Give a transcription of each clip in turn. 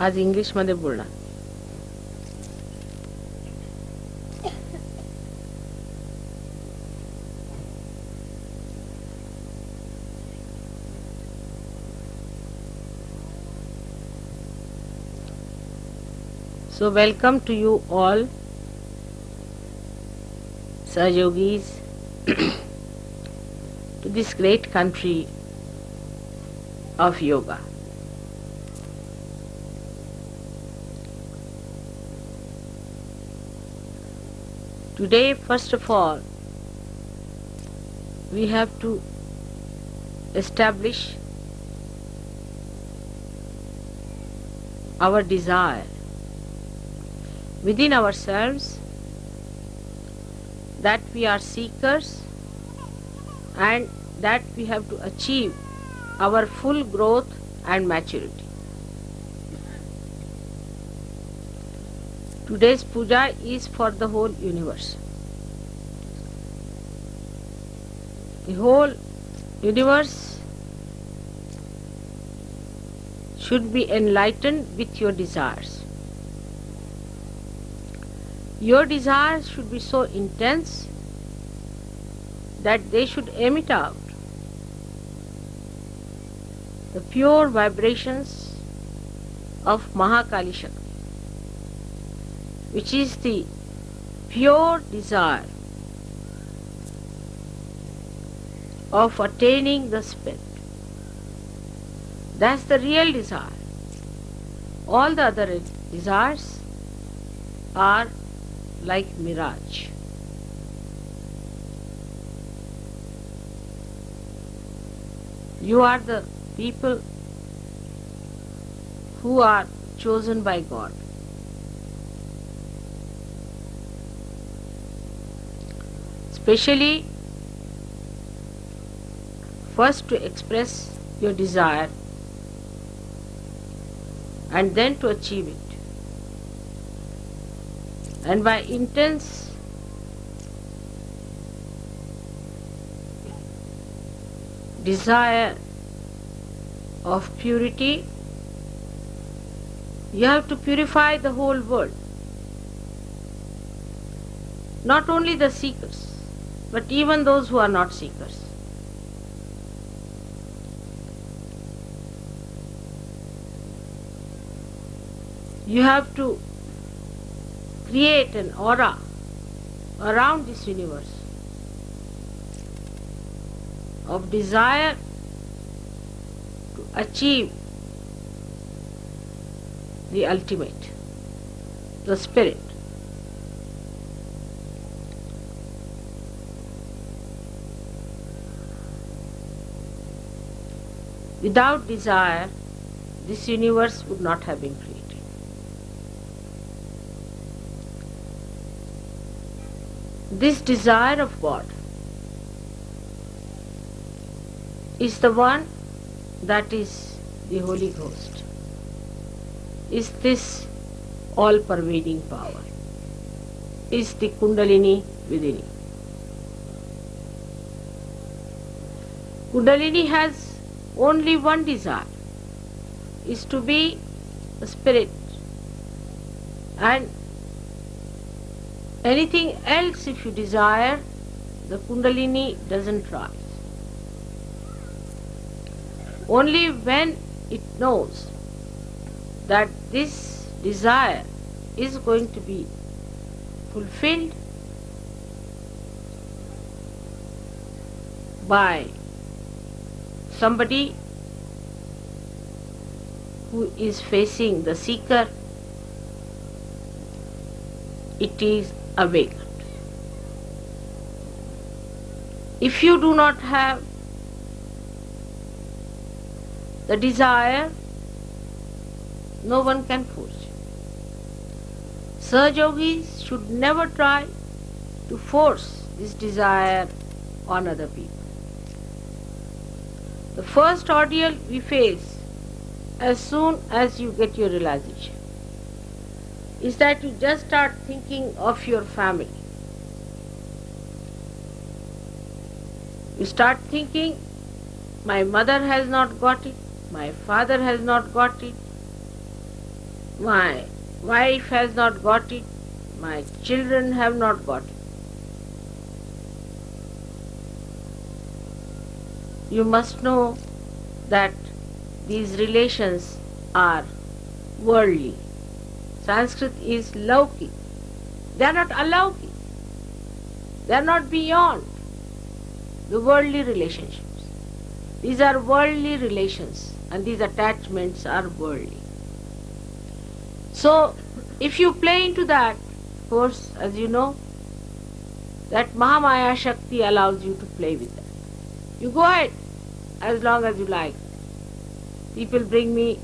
आज इंग्लिश मध्ये बोलणार. So welcome to you all, Sahayogis, to this great country of yoga. Today, first of all, we have to establish our desire within ourselves that we are seekers and that we have to achieve our full growth and maturity. Today's puja is for the whole universe. The whole universe should be enlightened with your desires. Your desires should be so intense that they should emit out the pure vibrations of Mahakali Shakti, which is the pure desire of attaining the spirit. That's the real desire. All the other desires are like mirage. You are the people who are chosen by God. Especially first to express your desire and then to achieve it. And by intense desire of purity, you have to purify the whole world. Not only the seekers, but even those who are not seekers. You have to create an aura around this universe of desire to achieve the ultimate, the spirit. Without desire, this universe would not have been created. This desire of God is the one that is the Holy Ghost, is this all-pervading power, is the Kundalini within you. Kundalini has only one desire, is to be a spirit, and anything else if you desire, the Kundalini doesn't rise. Only when it knows that this desire is going to be fulfilled by somebody who is facing the seeker, it is awakened. If you do not have the desire, no one can force you. Sahajogis should never try to force this desire on other people. The first ordeal we face as soon as you get your realization is that you just start thinking of your family. You start thinking, my mother has not got it, my father has not got it, my wife has not got it, my children have not got it. You must know that these relations are worldly. Sanskrit is lauki. They are not alauki. They are not beyond the worldly relationships. These are worldly relations and these attachments are worldly. So, if you play into that, of course, as you know, that Mahamaya Shakti allows you to play with that. You go ahead as long as you like. People bring me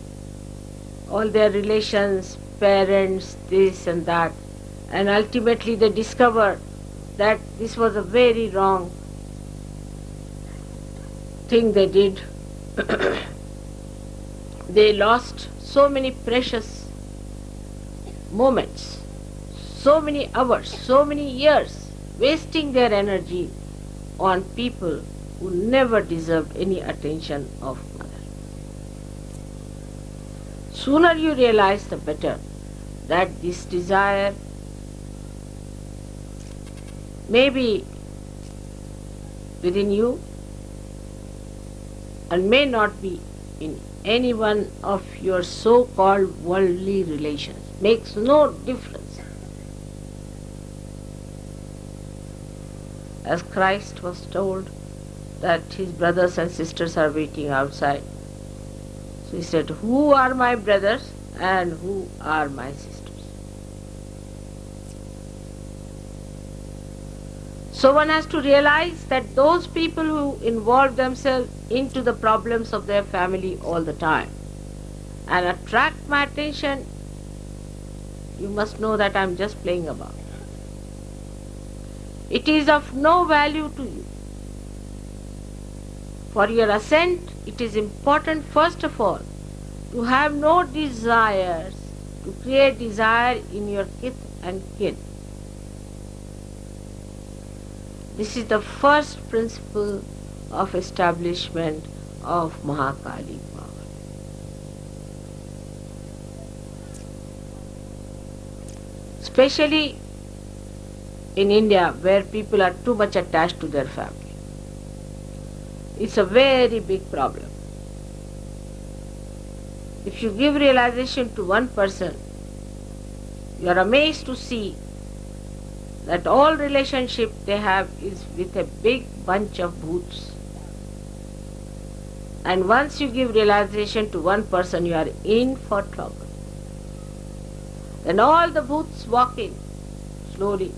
all their relations, parents, this and that, and ultimately they discover that this was a very wrong thing they did. They lost so many precious moments, so many hours, so many years, wasting their energy on people who never deserved any attention of mother. Sooner you realize, the better, that this desire may be within you and may not be in any one of your so-called worldly relations. Makes no difference. As Christ was told that his brothers and sisters are waiting outside, so he said, who are my brothers and who are my sisters? So one has to realize that those people who involve themselves into the problems of their family all the time and attract my attention, you must know that I am just playing about. It is of no value to you. For your ascent, it is important first of all to have no desires, to create desire in your kith and kin. This is the first principle of establishment of Mahakali power. Especially in India, where people are too much attached to their family. It's a very big problem. If you give realization to one person, you are amazed to see that all relationship they have is with a big bunch of bhoots. And once you give realization to one person, you are in for trouble. Then all the bhoots walk in slowly,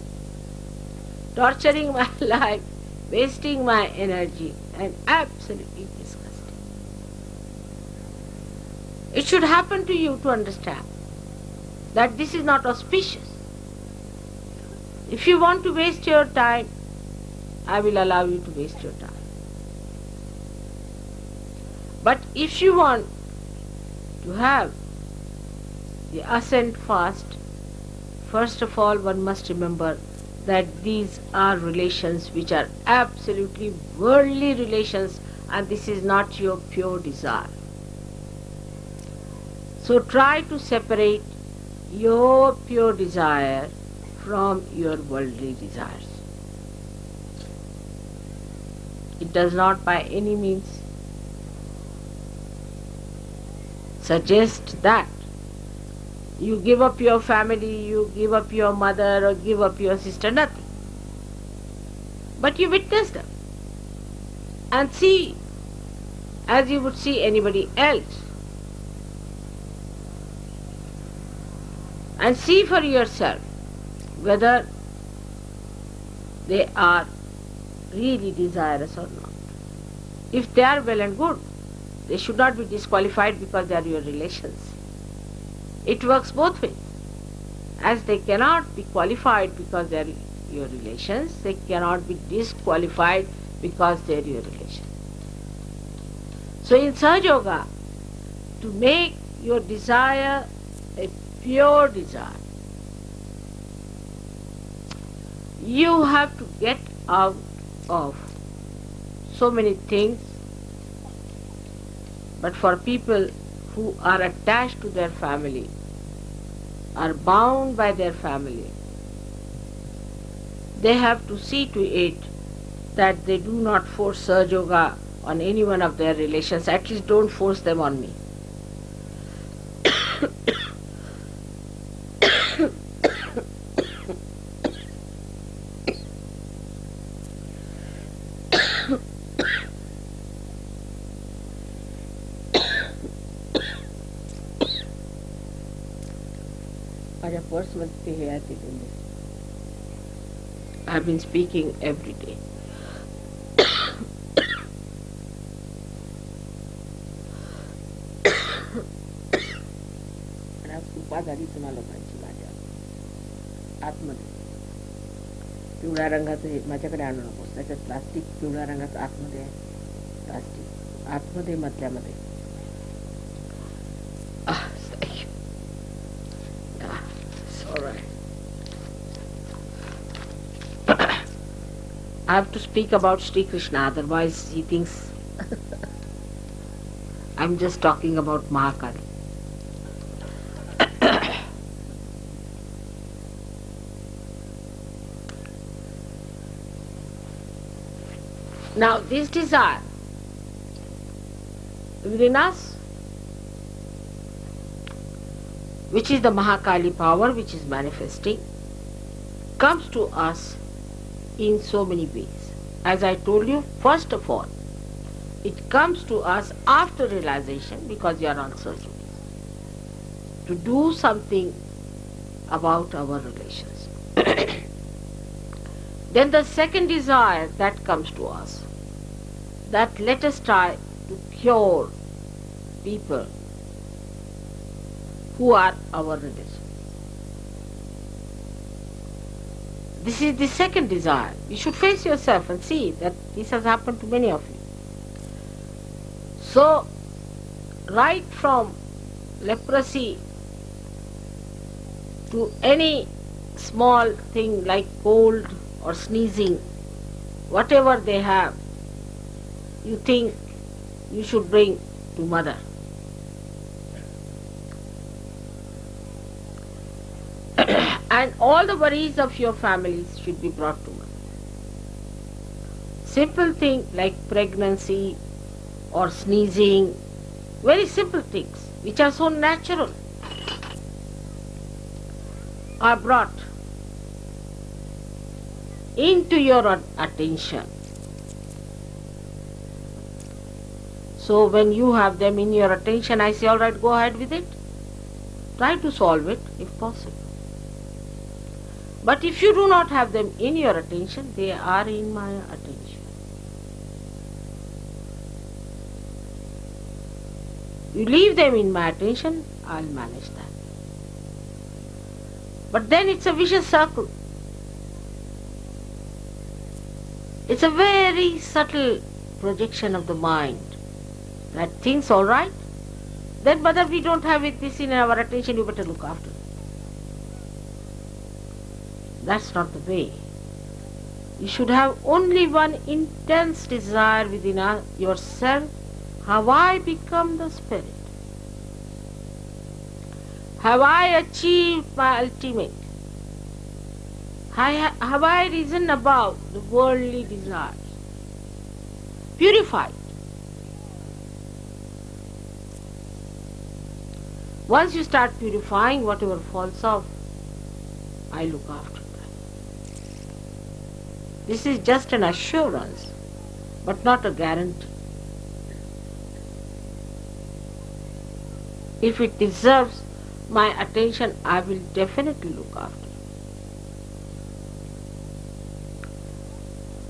torturing my life, wasting my energy, and absolutely disgusting. It should happen to you to understand that this is not auspicious. If you want to waste your time, I will allow you to waste your time. But if you want to have the ascent fast, first of all one must remember that these are relations which are absolutely worldly relations, and this is not your pure desire. So try to separate your pure desire from your worldly desires. It does not by any means suggest that you give up your family, you give up your mother or give up your sister, nothing. But you witness them and see as you would see anybody else. And see for yourself whether they are really desirous or not. If they are, well and good. They should not be disqualified because they are your relations. It works both ways. As they cannot be qualified because they are your relations, they cannot be disqualified because they are your relations. So in Sahaja Yoga, to make your desire a pure desire, you have to get out of so many things. But for people who are attached to their family, are bound by their family, they have to see to it that they do not force Sahaja Yoga on any one of their relations. At least don't force them on me. I've been speaking every day. आतमध्ये पिवळ्या रंगाचं हे माझ्याकडे आणू नकोस, त्याच्यात plastic पिवळ्या रंगाचं आतमध्ये आहे, प्लास्टिक आतमध्ये मधल्यामध्ये. I have to speak about Shri Krishna, otherwise he thinks I'm just talking about Mahakali. Now this desire within us, which is the Mahakali power which is manifesting, comes to us in so many ways. As I told you, first of all, it comes to us after realization, because you are on search to do something about our relations. Then the second desire that comes to us, that let us try to cure people who are our relations. This is the second desire. You should face yourself and see that this has happened to many of you. So, right from leprosy to any small thing like cold or sneezing, whatever they have, you think you should bring to mother. And all the worries of your families should be brought to mother. Simple thing like pregnancy or sneezing, very simple things which are so natural, are brought into your attention. So when you have them in your attention, I say, all right, go ahead with it. Try to solve it if possible. But if you do not have them in your attention, they are in my attention. You leave them in my attention, I'll manage that. But then it's a vicious circle. It's a very subtle projection of the mind that thinks, all right, then mother, we don't have this in our attention, you better look after it. That's not the way. You should have only one intense desire within yourself. Have I become the spirit? Have I achieved my ultimate? Have I risen above the worldly desires? Purified. Once you start purifying, whatever falls off, I look after that. This is just an assurance, but not a guarantee. If it deserves my attention, I will definitely look after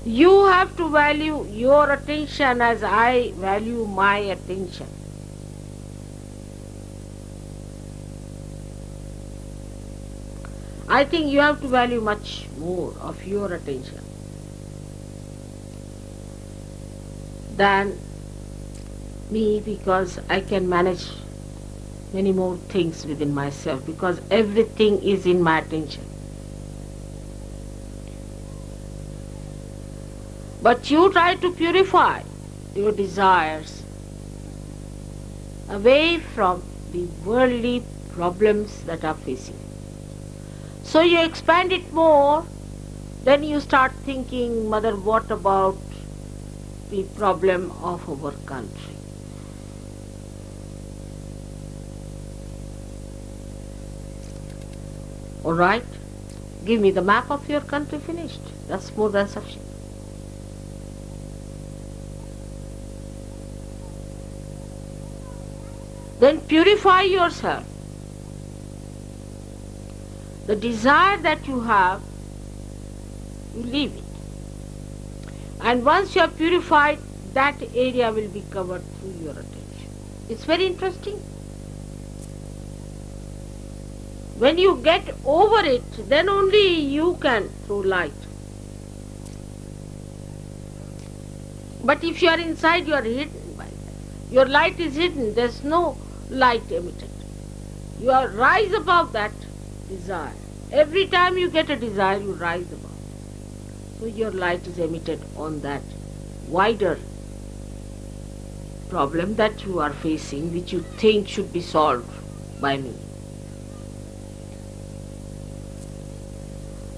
it. You have to value your attention as I value my attention. I think you have to value much more of your attention than me, because I can manage many more things within myself, because everything is in my attention. But you try to purify your desires away from the worldly problems that are facing. So you expand it more, then you start thinking, Mother, what about the problem of our country? Alright, give me the map of your country, finished. That's more than sufficient. Then purify yourself. The desire that you have, you leave it. And once you have purified, that area will be covered through your attention. It's very interesting. When you get over it, then only you can throw light. But if you are inside, you are hidden by that. Your light is hidden, there's no light emitted. You are rise above that desire. Every time you get a desire, you rise above. So your light is emitted on that wider problem that you are facing, which you think should be solved by me.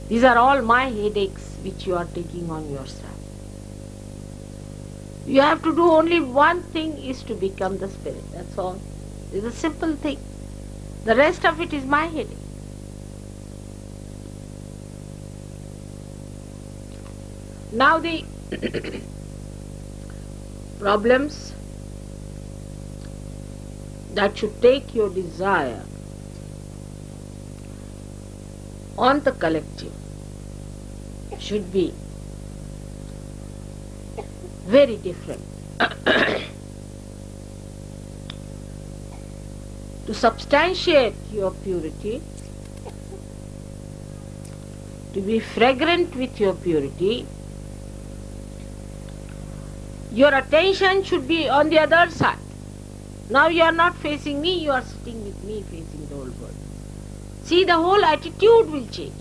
These are all my headaches which you are taking on yourself. You have to do only one thing, is to become the spirit. That's all. It's a simple thing. The rest of it is my headache. Now the problems that should take your desire on the collective should be very different. To substantiate your purity, to be fragrant with your purity, your attention should be on the other side. Now you are not facing me, you are sitting with me, facing the whole world. See, the whole attitude will change.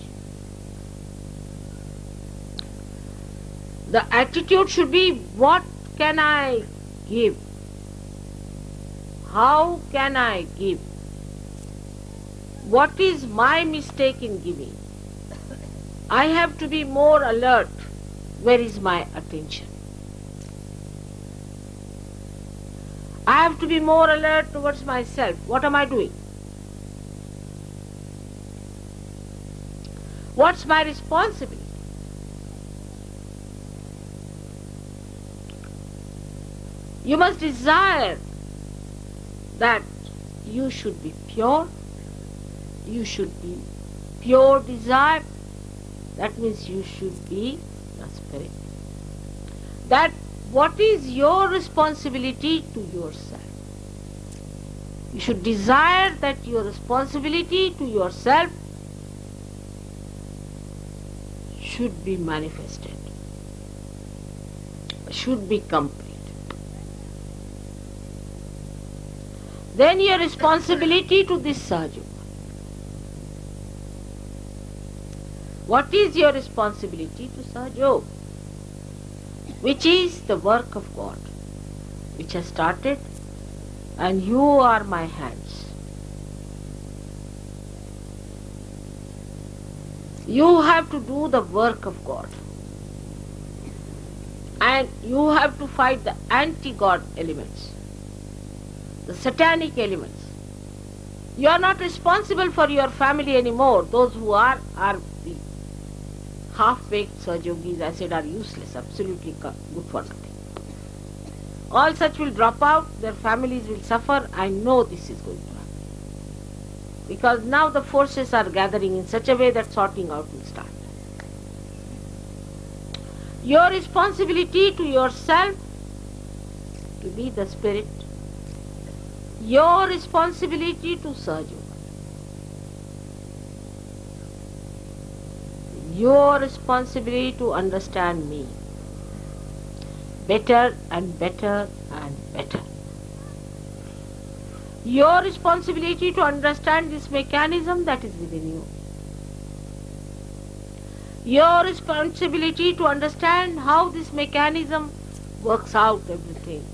The attitude should be, what can I give? How can I give? What is my mistake in giving? I have to be more alert. Where is my attention? I have to be more alert towards myself. What am I doing? What's my responsibility? You must desire that you should be pure. You should be pure desire. That means you should be the spirit. That what is your responsibility to yourself? You should desire that your responsibility to yourself should be manifested, should be complete. Then your responsibility to this Sahaja. What is your responsibility to Sahaja? Which is the work of God, which has started, and you are my hands. You have to do the work of God. And you have to fight the anti-God elements, the satanic elements. You are not responsible for your family anymore. Those who are the half-baked Sahajogis. I said are useless, absolutely good for nothing. All such will drop out, their families will suffer. I know this is going to happen. Because now the forces are gathering in such a way that sorting out will start. Your responsibility to yourself to be the spirit. Your responsibility to serve you. Your responsibility to understand me better and better and better. Your responsibility to understand this mechanism that is within you. Your responsibility to understand how this mechanism works out everything.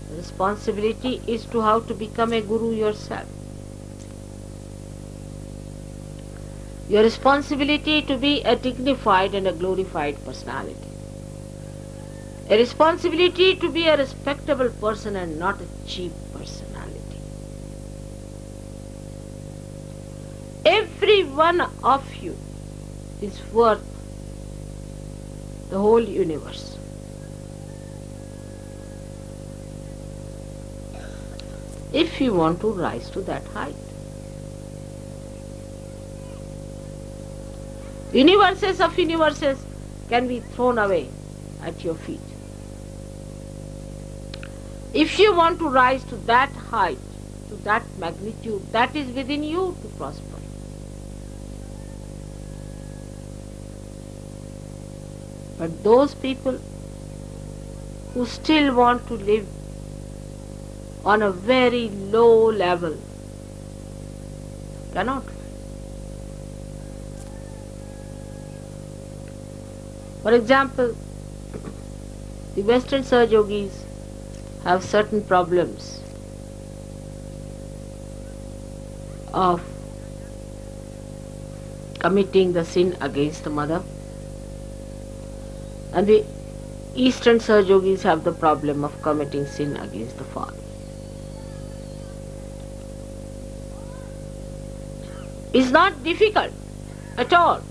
The responsibility is to how to become a guru yourself. Your responsibility to be a dignified and a glorified personality. A responsibility to be a respectable person and not a cheap personality. Every one of you is worth the whole universe. If you want to rise to that height. Universes of universes can be thrown away at your feet. If you want to rise to that height, to that magnitude, that is within you to prosper. But those people who still want to live on a very low level cannot. For example, the Western Surge Yogis have certain problems of committing the sin against the mother, and the Eastern Surge Yogis have the problem of committing sin against the father. It's not difficult at all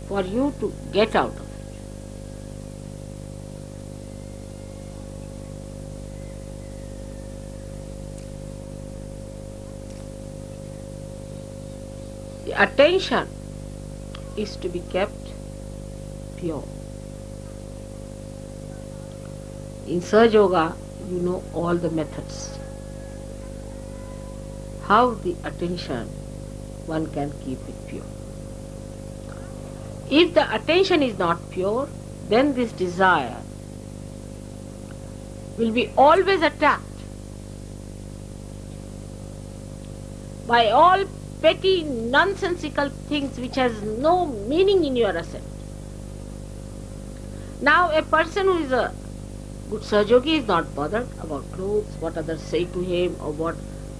for you to get out of it. The attention is to be kept pure. In Surge Yoga, you know all the methods. How the attention one can keep it pure. If the attention is not pure, then this desire will be always attacked by all petty nonsensical things which has no meaning in your assent. Now a person who is a good Surge Yogi is not bothered about clothes, what others say to him or what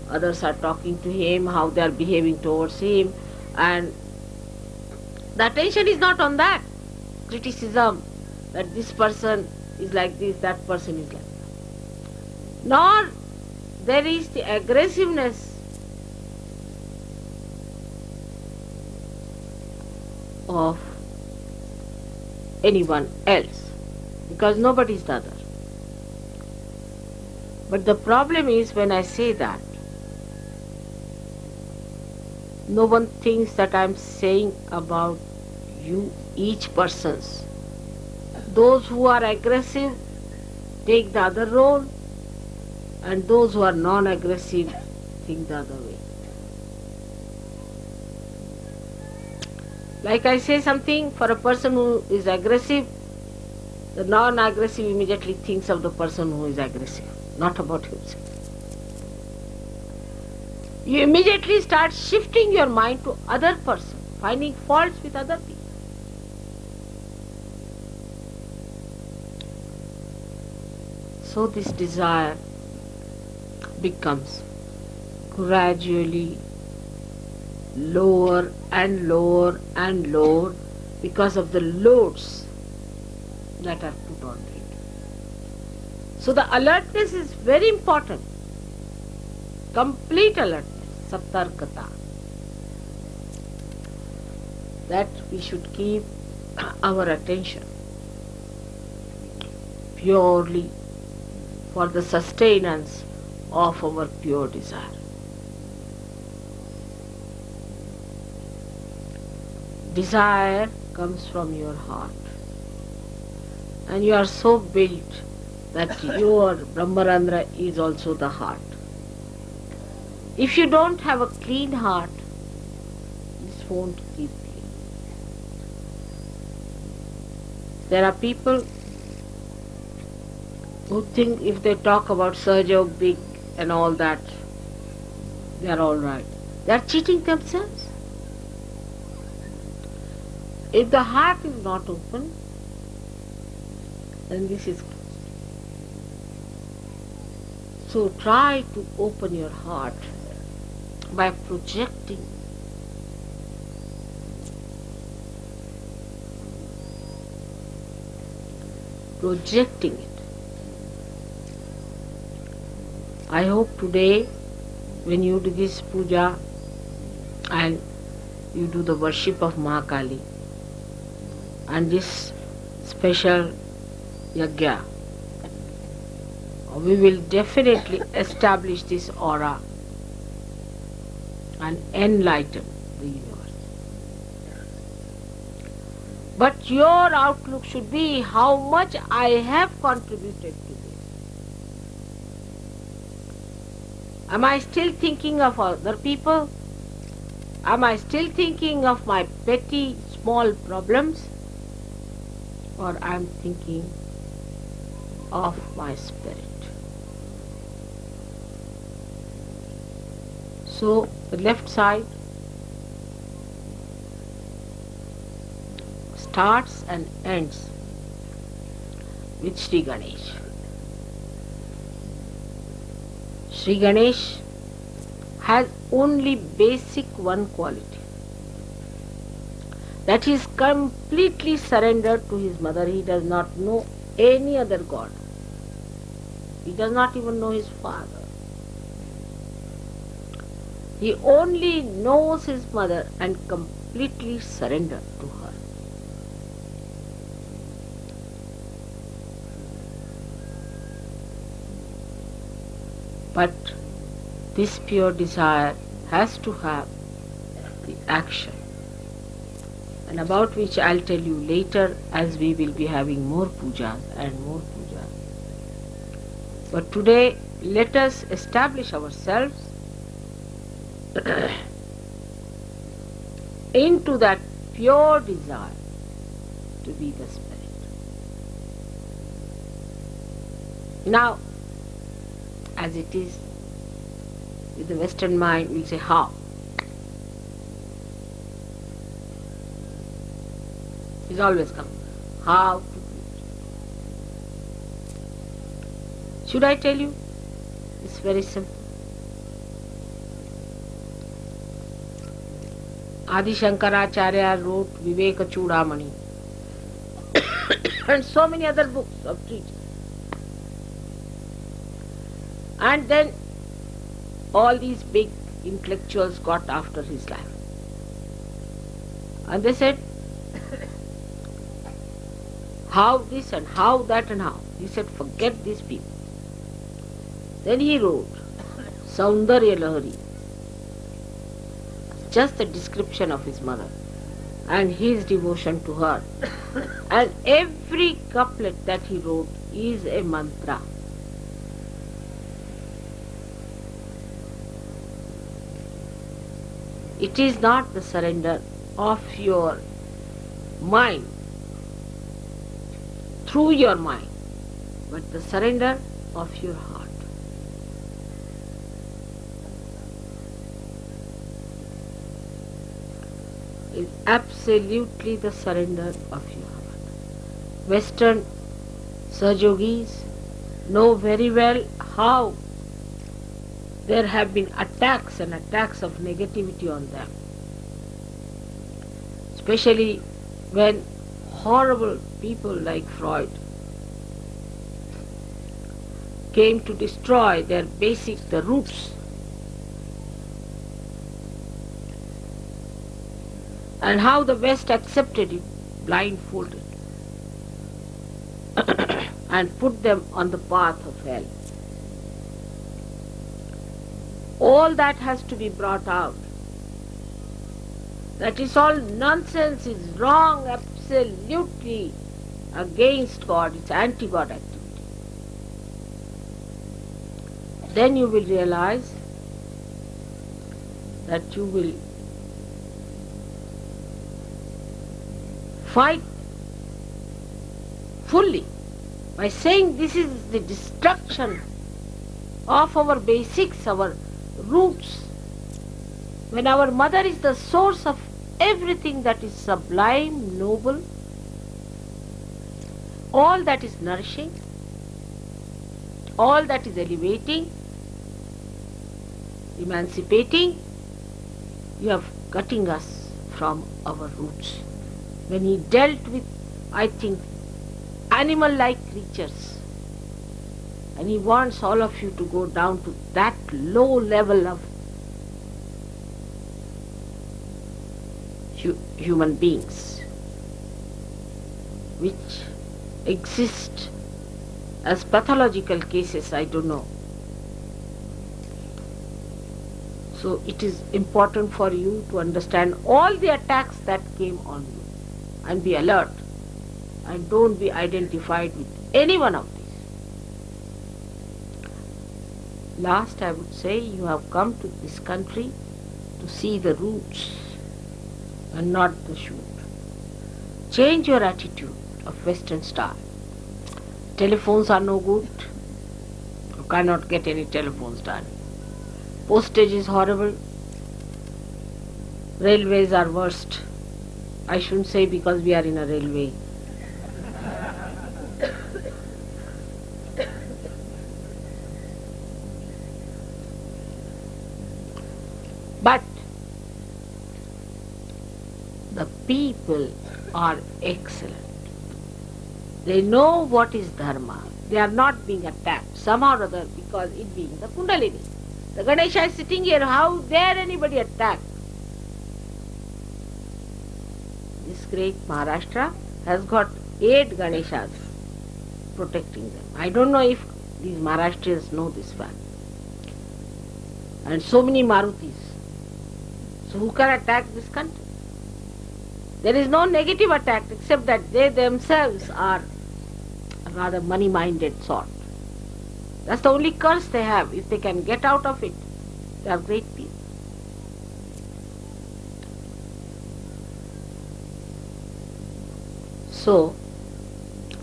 others are talking to him, how they are behaving towards him, and the attention is not on that criticism that this person is like this, that person is like that. Nor there is the aggressiveness of anyone else, because nobody is the other. But the problem is when I say that, no one thinks that I am saying about you, each person's. Those who are aggressive take the other role, and those who are non-aggressive think the other way. Like I say something, for a person who is aggressive, the non-aggressive immediately thinks of the person who is aggressive, not about himself. You immediately start shifting your mind to other person, finding faults with other people. So this desire becomes gradually lower and lower and lower because of the loads that are put on it. So the alertness is very important. Complete alertness, satarkata. That we should keep our attention purely for the sustenance of our pure desire. desire comes from your heart. And you are so built that your Brahmarandra is also the heart. If you don't have a clean heart, this won't keep clean. There are people who think if they talk about Sahajog, big and all that, they are all right. They are cheating themselves. If the heart is not open, then this is closed. So try to open your heart by projecting it. I hope today when you do this puja and you do the worship of Mahakali and this special yajna, we will definitely establish this aura and enlighten the universe. But your outlook should be how much I have contributed to this. Am I still thinking of other people? Am I still thinking of my petty, small problems? Or I am thinking of my spirit? So, the left side starts and ends with Shri Ganesh. Shri Ganesh has only basic one quality, that he is completely surrendered to his mother. He does not know any other god. He does not even know his father. He only knows his mother and completely surrendered to her. But this pure desire has to have the action, and about which I'll tell you later as we will be having more pujas and more pujas. But today let us establish ourselves into that pure desire to be the Spirit. Now, as it is with the Western mind, we'll say how. It's always come. How to do it. Should I tell you? It's very simple. Adi Shankaracharya wrote Viveka Chudamani and so many other books of teaching. And then all these big intellectuals got after his life. And they said, how this and how that and how. He said, forget these people. Then he wrote Saundarya Lahari, just the description of his mother and his devotion to her. And every couplet that he wrote is a mantra. It is not the surrender of your mind, through your mind, but the surrender of your heart. Is absolutely the surrender of your heart. Western Sahajogis know very well how there have been attacks and attacks of negativity on them. Especially when horrible people like Freud came to destroy their basic, the roots. And how the West accepted it, blindfolded, and put them on the path of hell. All that has to be brought out. That is all nonsense, is wrong, absolutely against God, it's anti-God activity. Then you will realize that you will fight fully by saying this is the destruction of our basics, our roots. When our mother is the source of everything that is sublime, noble, all that is nourishing, all that is elevating, emancipating, you are cutting us from our roots. When he dealt with, I think, animal-like creatures, and he wants all of you to go down to that low level of human beings, which exist as pathological cases, I don't know. So it is important for you to understand all the attacks that came on you and be alert and don't be identified with any one of these. Last, I would say, you have come to this country to see the roots and not the shoot. Change your attitude of Western style. Telephones are no good. You cannot get any telephones done. Postage is horrible. Railways are worst. I shouldn't say because we are in a railway. But the people are excellent. They know what is dharma. They are not being attacked somehow or other because it being the Kundalini. The Ganesha is sitting here. How dare anybody attack? This great Maharashtra has got 8 Ganeshas protecting them. I don't know if these Maharashtrians know this fact. And so many Marutis. So who can attack this country? There is no negative attack except that they themselves are a rather money-minded sort. That's the only curse they have. If they can get out of it, they are great people. So,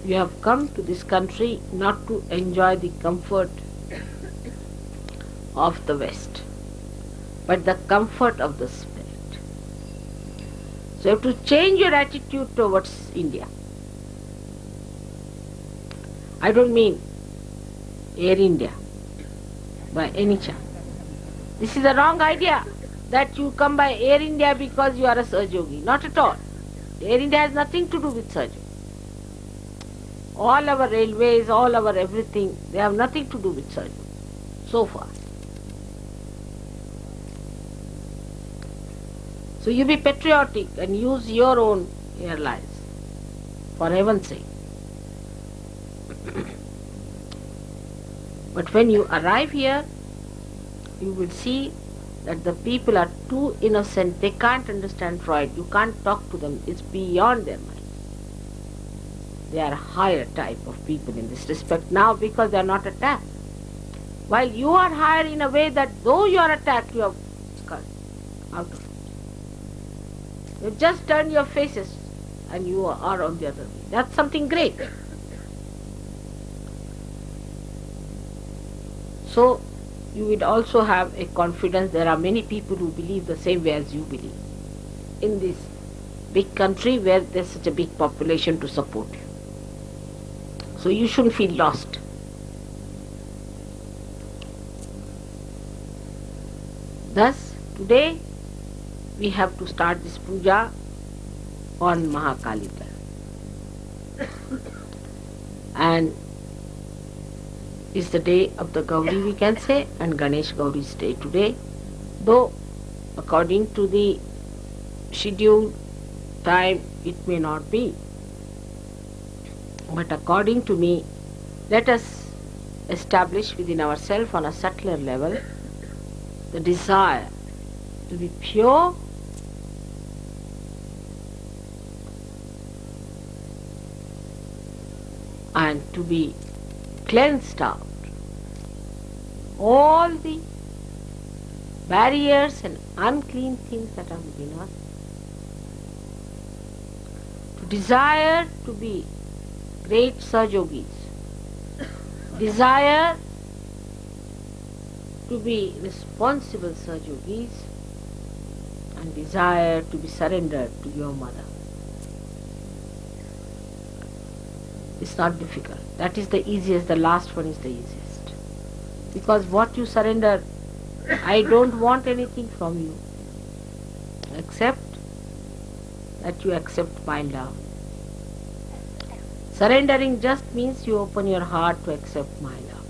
you have come to this country not to enjoy the comfort of the West, but the comfort of the Spirit. So you have to change your attitude towards India. I don't mean Air India by any chance. This is a wrong idea that you come by Air India because you are a Sahajogi. Not at all. Air India has nothing to do with Sahajogi. All our railways, all our everything, they have nothing to do with Sahajogi so far. So you be patriotic and use your own airlines, for heaven's sake. But when you arrive here, you will see that the people are too innocent. They can't understand Freud. You can't talk to them. It's beyond their mind. They are a higher type of people in this respect now because they are not attacked. While you are higher in a way that though you are attacked, you have cut out of it. You just turn your faces and you are on the other way. That's something great. So you would also have a confidence. There are many people who believe the same way as you believe in this big country where there's such a big population to support you. So you shouldn't feel lost. Thus, today we have to start this puja on Mahakali. And is the day of the Gauri, we can say, and Ganesh Gauri's day today. Though according to the scheduled time it may not be. But according to me, let us establish within ourselves on a subtler level the desire to be pure and to be cleansed out. All the barriers and unclean things that are within us. To desire to be great Sajogis. Desire to be responsible Sajogis, and desire to be surrendered to your mother. It's not difficult. That is the easiest, the last one is the easiest. Because what you surrender, I don't want anything from you except that you accept my love. Surrendering just means you open your heart to accept my love.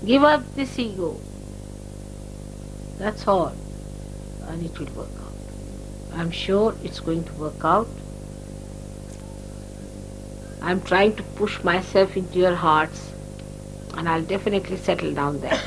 Give up this ego. That's all. And it will work out. I'm sure it's going to work out. I'm trying to push myself into your hearts, and I'll definitely settle down there.